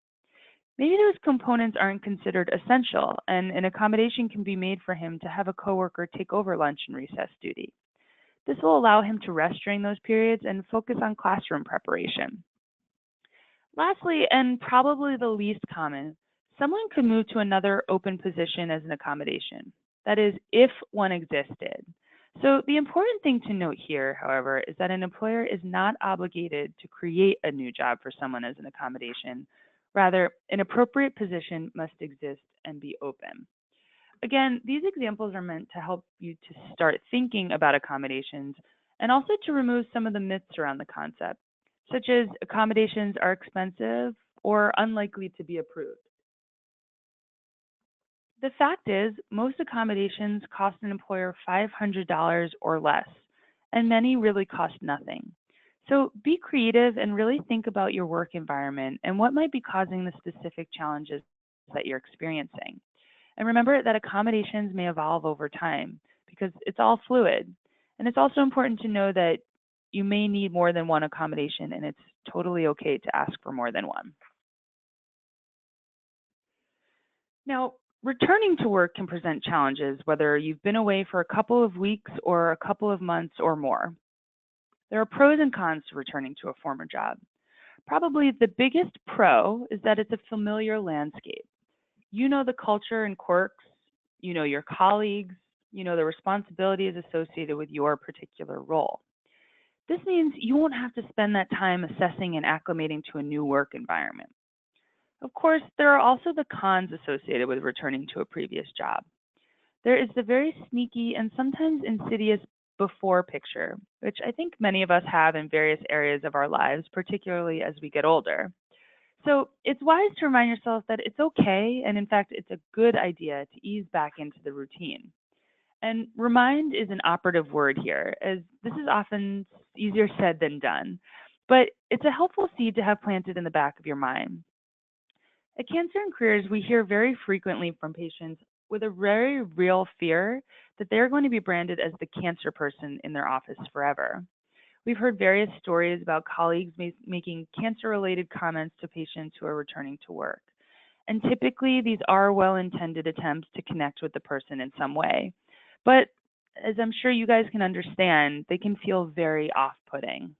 Maybe those components aren't considered essential, and an accommodation can be made for him to have a coworker take over lunch and recess duty. This will allow him to rest during those periods and focus on classroom preparation. Lastly, and probably the least common, someone could move to another open position as an accommodation. That is, if one existed. So the important thing to note here, however, is that an employer is not obligated to create a new job for someone as an accommodation. Rather, an appropriate position must exist and be open. Again, these examples are meant to help you to start thinking about accommodations and also to remove some of the myths around the concept, such as accommodations are expensive or unlikely to be approved. The fact is, most accommodations cost an employer $500 or less, and many really cost nothing. So be creative and really think about your work environment and what might be causing the specific challenges that you're experiencing. And remember that accommodations may evolve over time because it's all fluid. And it's also important to know that you may need more than one accommodation, and it's totally okay to ask for more than one. Now, returning to work can present challenges, whether you've been away for a couple of weeks or a couple of months or more. There are pros and cons to returning to a former job. Probably the biggest pro is that it's a familiar landscape. You know the culture and quirks, you know your colleagues, you know the responsibilities associated with your particular role. This means you won't have to spend that time assessing and acclimating to a new work environment. Of course, there are also the cons associated with returning to a previous job. There is the very sneaky and sometimes insidious before picture, which I think many of us have in various areas of our lives, particularly as we get older. So it's wise to remind yourself that it's okay, and in fact, it's a good idea to ease back into the routine. And remind is an operative word here, as this is often easier said than done, but it's a helpful seed to have planted in the back of your mind. At Cancer and Careers, we hear very frequently from patients with a very real fear that they're going to be branded as the cancer person in their office forever. We've heard various stories about colleagues making cancer-related comments to patients who are returning to work. And typically, these are well-intended attempts to connect with the person in some way. But as I'm sure you guys can understand, they can feel very off-putting.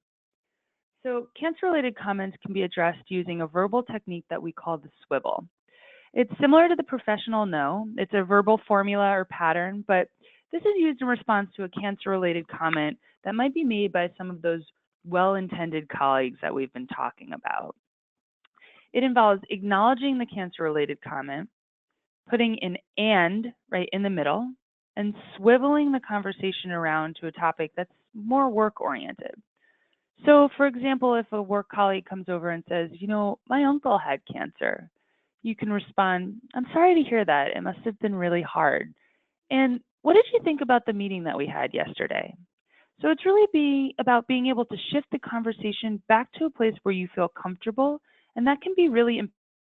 So cancer-related comments can be addressed using a verbal technique that we call the Swivl. It's similar to the professional no. It's a verbal formula or pattern, but this is used in response to a cancer-related comment that might be made by some of those well-intended colleagues that we've been talking about. It involves acknowledging the cancer-related comment, putting an "and" right in the middle, and swiveling the conversation around to a topic that's more work-oriented. So, for example, if a work colleague comes over and says, you know, my uncle had cancer, you can respond, I'm sorry to hear that. It must have been really hard. And what did you think about the meeting that we had yesterday? So it's really about being able to shift the conversation back to a place where you feel comfortable, and that can be really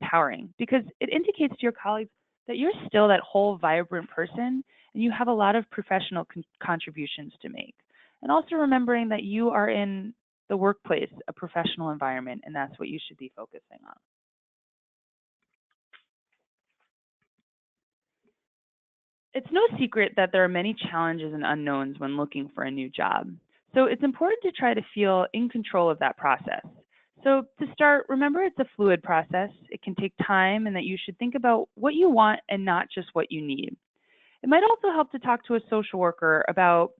empowering because it indicates to your colleagues that you're still that whole vibrant person and you have a lot of professional contributions to make. And also remembering that you are in the workplace, a professional environment, and that's what you should be focusing on. It's no secret that there are many challenges and unknowns when looking for a new job. So it's important to try to feel in control of that process. So to start, remember it's a fluid process. It can take time and that you should think about what you want and not just what you need. It might also help to talk to a social worker about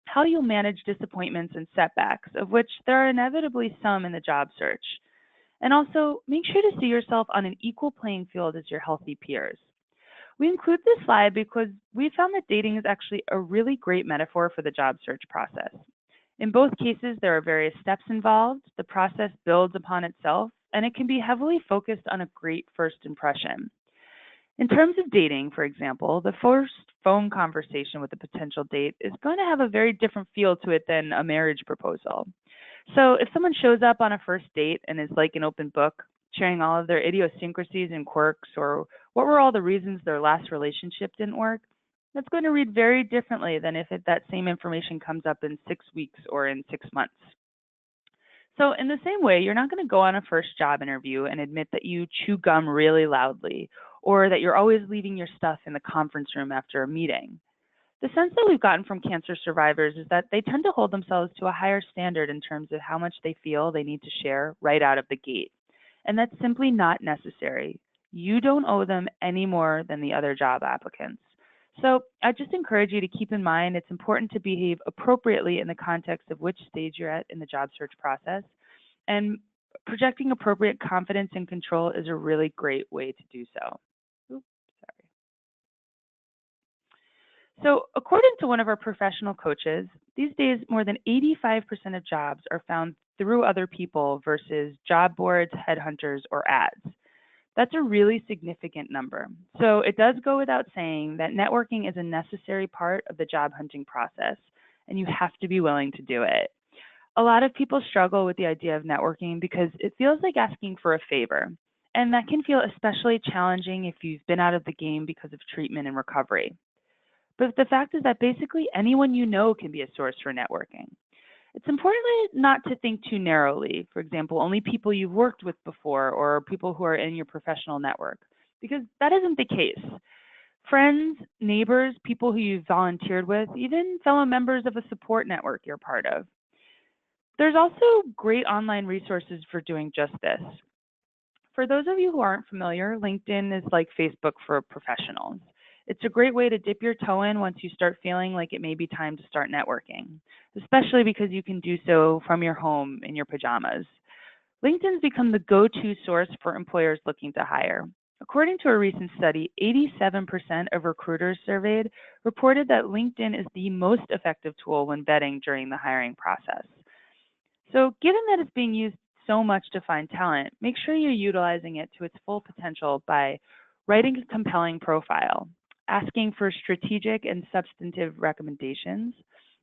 how you'll manage disappointments and setbacks, of which there are inevitably some in the job search. And also, make sure to see yourself on an equal playing field as your healthy peers. We include this slide because we found that dating is actually a really great metaphor for the job search process. In both cases, there are various steps involved. The process builds upon itself, and it can be heavily focused on a great first impression. In terms of dating, for example, the first phone conversation with a potential date is going to have a very different feel to it than a marriage proposal. So if someone shows up on a first date and is like an open book, sharing all of their idiosyncrasies and quirks, or what were all the reasons their last relationship didn't work, that's going to read very differently than if that same information comes up in 6 weeks or in 6 months. So in the same way, you're not going to go on a first job interview and admit that you chew gum really loudly, or that you're always leaving your stuff in the conference room after a meeting. The sense that we've gotten from cancer survivors is that they tend to hold themselves to a higher standard in terms of how much they feel they need to share right out of the gate. And that's simply not necessary. You don't owe them any more than the other job applicants. So I just encourage you to keep in mind it's important to behave appropriately in the context of which stage you're at in the job search process. And projecting appropriate confidence and control is a really great way to do so. Oops, sorry. So according to one of our professional coaches, these days more than 85% of jobs are found through other people versus job boards, headhunters, or ads. That's a really significant number. So it does go without saying that networking is a necessary part of the job hunting process, and you have to be willing to do it. A lot of people struggle with the idea of networking because it feels like asking for a favor, and that can feel especially challenging if you've been out of the game because of treatment and recovery. But the fact is that basically anyone you know can be a source for networking. It's important not to think too narrowly. For example, only people you've worked with before or people who are in your professional network, because that isn't the case. Friends, neighbors, people who you've volunteered with, even fellow members of a support network you're part of. There's also great online resources for doing just this. For those of you who aren't familiar, LinkedIn is like Facebook for professionals. It's a great way to dip your toe in once you start feeling like it may be time to start networking, especially because you can do so from your home in your pajamas. LinkedIn's become the go-to source for employers looking to hire. According to a recent study, 87% of recruiters surveyed reported that LinkedIn is the most effective tool when vetting during the hiring process. So given that it's being used so much to find talent, make sure you're utilizing it to its full potential by writing a compelling profile, asking for strategic and substantive recommendations,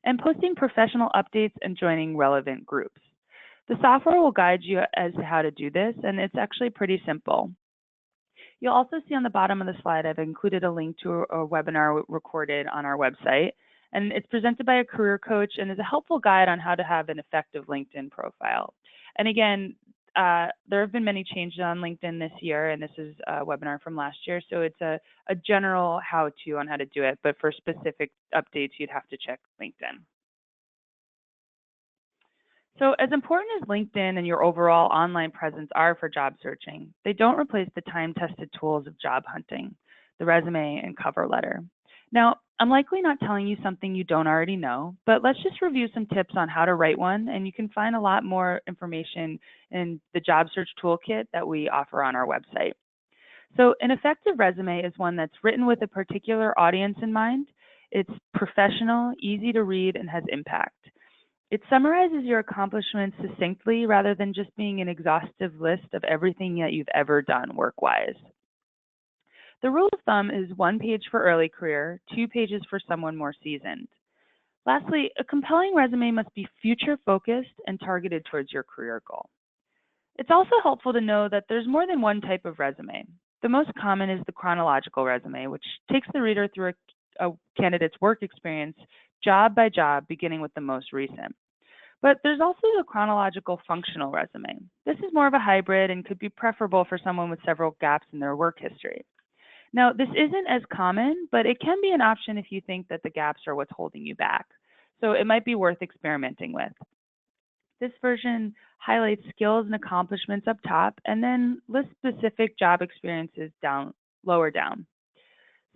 and posting professional updates and joining relevant groups. The software will guide you as to how to do this, and it's actually pretty simple. You'll also see on the bottom of the slide, I've included a link to a webinar recorded on our website, and it's presented by a career coach and is a helpful guide on how to have an effective LinkedIn profile. And again, there have been many changes on LinkedIn this year, and this is a webinar from last year, so it's a general how-to on how to do it, but for specific updates, you'd have to check LinkedIn. So as important as LinkedIn and your overall online presence are for job searching, they don't replace the time-tested tools of job hunting, the resume and cover letter. Now, I'm likely not telling you something you don't already know, but let's just review some tips on how to write one, and you can find a lot more information in the job search toolkit that we offer on our website. So an effective resume is one that's written with a particular audience in mind. It's professional, easy to read, and has impact. It summarizes your accomplishments succinctly rather than just being an exhaustive list of everything that you've ever done work-wise. The rule of thumb is 1 page for early career, 2 pages for someone more seasoned. Lastly, a compelling resume must be future-focused and targeted towards your career goal. It's also helpful to know that there's more than one type of resume. The most common is the chronological resume, which takes the reader through a candidate's work experience job by job, beginning with the most recent. But there's also the chronological functional resume. This is more of a hybrid and could be preferable for someone with several gaps in their work history. Now, this isn't as common, but it can be an option if you think that the gaps are what's holding you back. So it might be worth experimenting with. This version highlights skills and accomplishments up top and then lists specific job experiences lower down.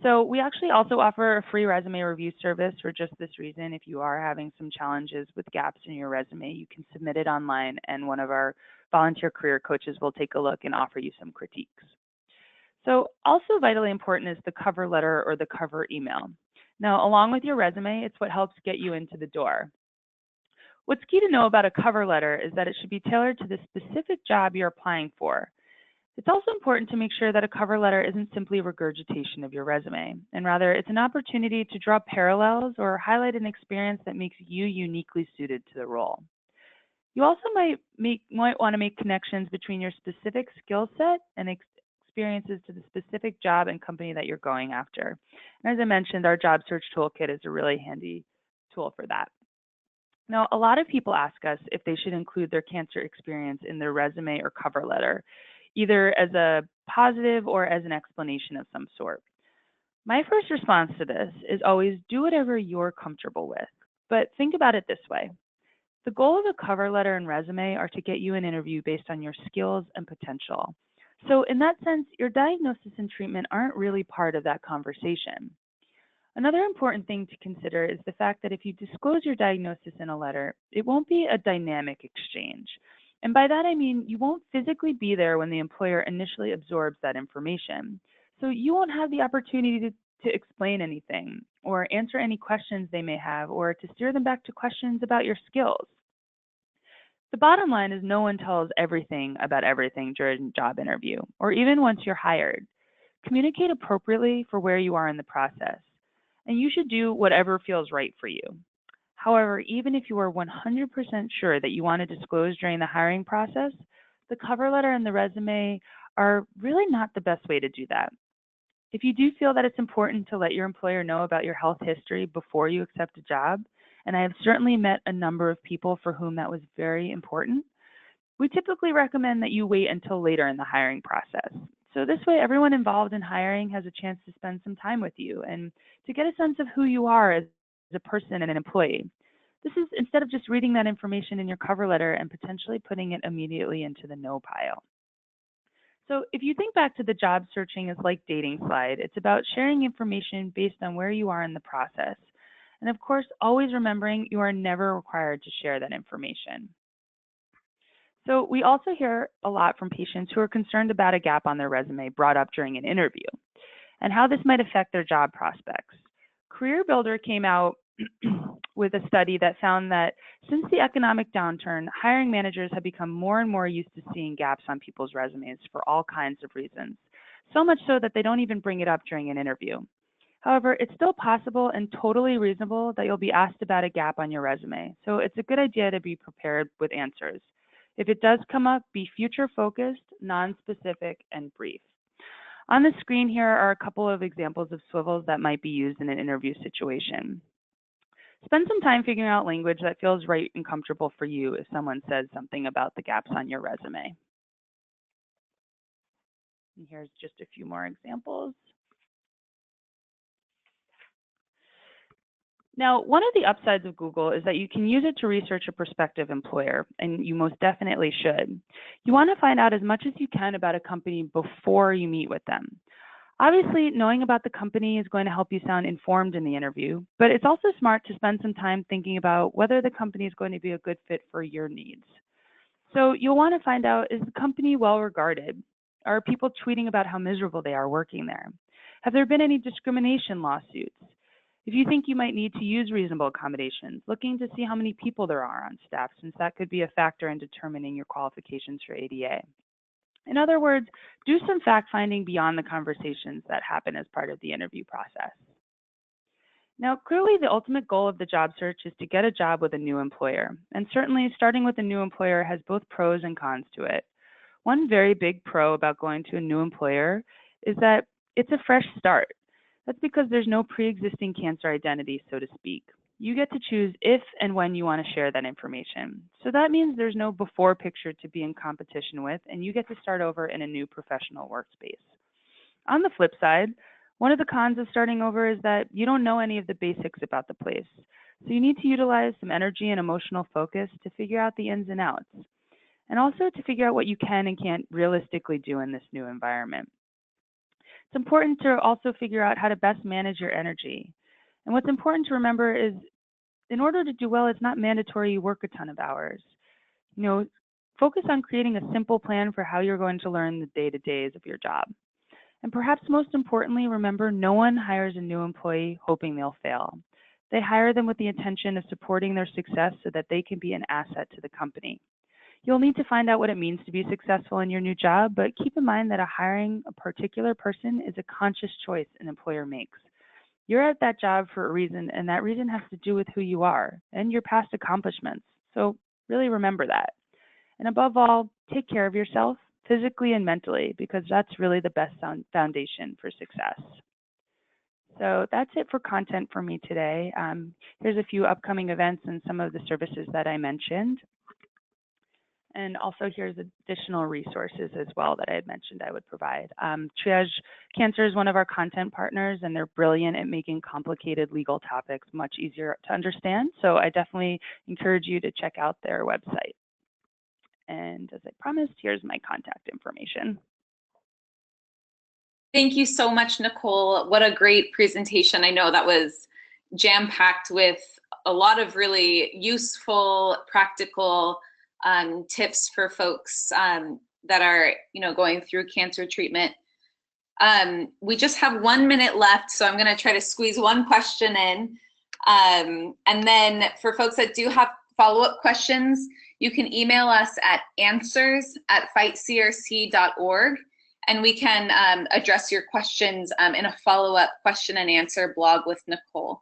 So we actually also offer a free resume review service for just this reason. If you are having some challenges with gaps in your resume, you can submit it online and one of our volunteer career coaches will take a look and offer you some critiques. So also vitally important is the cover letter or the cover email. Now, along with your resume, it's what helps get you into the door. What's key to know about a cover letter is that it should be tailored to the specific job you're applying for. It's also important to make sure that a cover letter isn't simply regurgitation of your resume, and rather it's an opportunity to draw parallels or highlight an experience that makes you uniquely suited to the role. You also might want to make connections between your specific skill set and experiences to the specific job and company that you're going after. And as I mentioned, our job search toolkit is a really handy tool for that. Now, a lot of people ask us if they should include their cancer experience in their resume or cover letter, either as a positive or as an explanation of some sort. My first response to this is always do whatever you're comfortable with, but think about it this way. The goal of a cover letter and resume are to get you an interview based on your skills and potential. So in that sense, your diagnosis and treatment aren't really part of that conversation. Another important thing to consider is the fact that if you disclose your diagnosis in a letter, it won't be a dynamic exchange. And by that, I mean you won't physically be there when the employer initially absorbs that information. So you won't have the opportunity to explain anything or answer any questions they may have or to steer them back to questions about your skills. The bottom line is no one tells everything about everything during a job interview or even once you're hired. Communicate appropriately for where you are in the process, and you should do whatever feels right for you. However, even if you are 100% sure that you want to disclose during the hiring process, the cover letter and the resume are really not the best way to do that. If you do feel that it's important to let your employer know about your health history before you accept a job, and I have certainly met a number of people for whom that was very important. We typically recommend that you wait until later in the hiring process. So this way, everyone involved in hiring has a chance to spend some time with you and to get a sense of who you are as a person and an employee. This is instead of just reading that information in your cover letter and potentially putting it immediately into the no pile. So if you think back to the job searching is like dating slide, it's about sharing information based on where you are in the process. And of course, always remembering you are never required to share that information. So we also hear a lot from patients who are concerned about a gap on their resume brought up during an interview and how this might affect their job prospects. CareerBuilder came out with a study that found that since the economic downturn, hiring managers have become more and more used to seeing gaps on people's resumes for all kinds of reasons, so much so that they don't even bring it up during an interview. However, it's still possible and totally reasonable that you'll be asked about a gap on your resume, so it's a good idea to be prepared with answers. If it does come up, be future-focused, non-specific, and brief. On the screen here are a couple of examples of Swivls that might be used in an interview situation. Spend some time figuring out language that feels right and comfortable for you if someone says something about the gaps on your resume. And here's just a few more examples. Now, one of the upsides of Google is that you can use it to research a prospective employer, and you most definitely should. You want to find out as much as you can about a company before you meet with them. Obviously, knowing about the company is going to help you sound informed in the interview, but it's also smart to spend some time thinking about whether the company is going to be a good fit for your needs. So you'll want to find out, is the company well regarded? Are people tweeting about how miserable they are working there? Have there been any discrimination lawsuits? If you think you might need to use reasonable accommodations, looking to see how many people there are on staff, since that could be a factor in determining your qualifications for ADA. In other words, do some fact-finding beyond the conversations that happen as part of the interview process. Now, clearly the ultimate goal of the job search is to get a job with a new employer. And certainly starting with a new employer has both pros and cons to it. One very big pro about going to a new employer is that it's a fresh start. That's because there's no pre-existing cancer identity, so to speak. You get to choose if and when you want to share that information. So that means there's no before picture to be in competition with, and you get to start over in a new professional workspace. On the flip side, one of the cons of starting over is that you don't know any of the basics about the place. So you need to utilize some energy and emotional focus to figure out the ins and outs, and also to figure out what you can and can't realistically do in this new environment. It's important to also figure out how to best manage your energy. And what's important to remember is, in order to do well, it's not mandatory you work a ton of hours. Focus on creating a simple plan for how you're going to learn the day-to-days of your job. And perhaps most importantly, remember, no one hires a new employee hoping they'll fail. They hire them with the intention of supporting their success so that they can be an asset to the company. You'll need to find out what it means to be successful in your new job, but keep in mind that hiring a particular person is a conscious choice an employer makes. You're at that job for a reason, and that reason has to do with who you are and your past accomplishments. So really remember that. And above all, take care of yourself physically and mentally, because that's really the best foundation for success. So that's it for content for me today. Here's a few upcoming events and some of the services that I mentioned. And also here's additional resources as well that I had mentioned I would provide. Triage Cancer is one of our content partners, and they're brilliant at making complicated legal topics much easier to understand. So I definitely encourage you to check out their website. And as I promised, here's my contact information. Thank you so much, Nicole. What a great presentation. I know that was jam-packed with a lot of really useful, practical tips for folks that are, going through cancer treatment. We just have 1 minute left, so I'm going to try to squeeze one question in. And then for folks that do have follow-up questions, you can email us at answers@fightcrc.org, and we can address your questions in a follow-up question and answer blog with Nicole.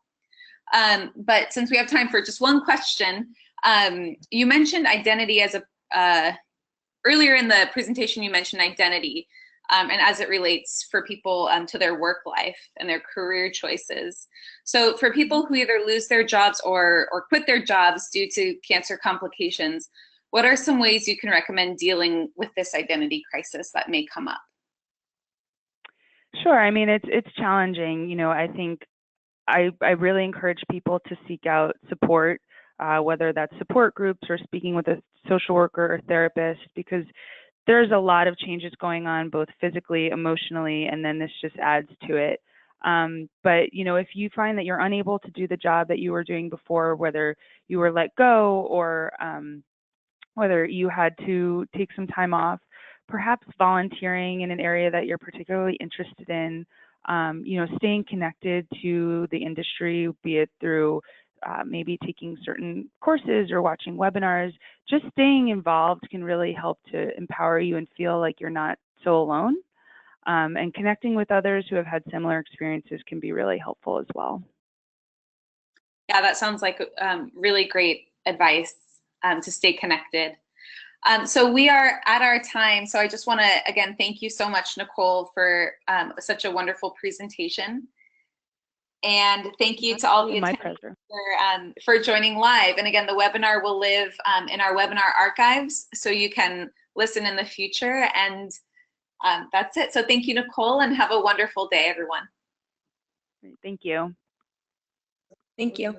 But since we have time for just one question, you mentioned identity as earlier in the presentation, you mentioned identity. and as it relates for people to their work life and their career choices. So for people who either lose their jobs or quit their jobs due to cancer complications, what are some ways you can recommend dealing with this identity crisis that may come up? Sure. I mean, it's challenging. You know, I think I really encourage people to seek out support, whether that's support groups or speaking with a social worker or therapist, because there's a lot of changes going on, both physically, emotionally, and then this just adds to it. But you know, if you find that you're unable to do the job that you were doing before, whether you were let go or whether you had to take some time off, perhaps volunteering in an area that you're particularly interested in, you know, staying connected to the industry, be it through maybe taking certain courses or watching webinars, just staying involved can really help to empower you and feel like you're not so alone. And connecting with others who have had similar experiences can be really helpful as well. Yeah, that sounds like really great advice to stay connected. So we are at our time. So I just want to, again, thank you so much, Nicole, for such a wonderful presentation. And thank you to all the attendees for joining live. And again, the webinar will live in our webinar archives, so you can listen in the future. And that's it. So thank you, Nicole, and have a wonderful day, everyone. Thank you. Thank you.